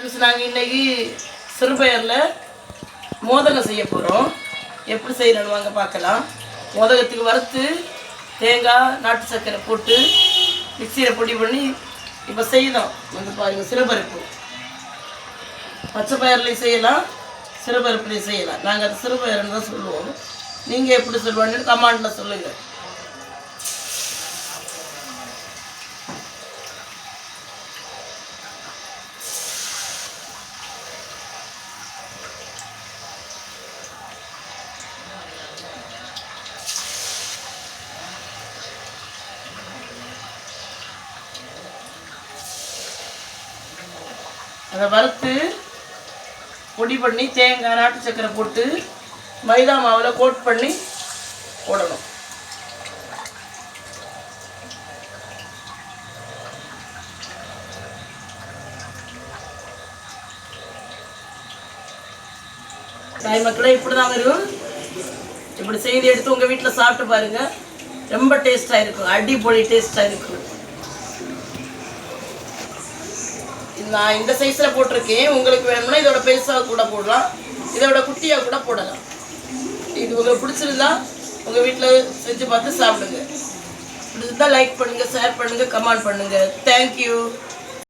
நாங்கள் இன்றைக்கி சிறுபயரில் மோதகம் செய்ய போகிறோம். எப்படி செய்யணும்னு வாங்க பார்க்கலாம். மோதகத்துக்கு வறுத்து தேங்காய் நாட்டு சர்க்கரை போட்டு மிக்சியில் பொடி பண்ணி இப்போ செய்யலாம். வந்து பாருங்கள், சிறுபருப்பு பச்சை பயிர்லேயும் செய்யலாம், சிறுபருப்புலேயும் செய்யலாம். நாங்கள் அது சிறுபயர்னு தான் சொல்லுவோம். நீங்கள் எப்படி சொல்லுவாங்கன்னு கமெண்டில் சொல்லுங்கள். அதை வறுத்து பொடி பண்ணி தேங்காய் நாட்டு சர்க்கரை போட்டு மைதா மாவில் கோட் பண்ணி போடணும். தாய் மக்களே, இப்படி தான் வரும். இப்படி செய்து எடுத்து உங்கள் வீட்டில் சாப்பிட்டு பாருங்கள். ரொம்ப டேஸ்ட்டாக இருக்கும், அடிப்பொடி டேஸ்ட்டாக இருக்கும். நான் இந்த சைஸில் போட்டிருக்கேன். உங்களுக்கு வேணும்னா இதோட பெருசாக கூட போடலாம், இதோட குட்டியாக கூட போடலாம். இது உங்களுக்கு பிடிச்சிருந்தா உங்கள் வீட்டில் செஞ்சு பார்த்து சாப்பிடுங்க. பிடிச்சிருந்தா லைக் பண்ணுங்கள், ஷேர் பண்ணுங்கள், கமெண்ட் பண்ணுங்கள். தேங்க்யூ.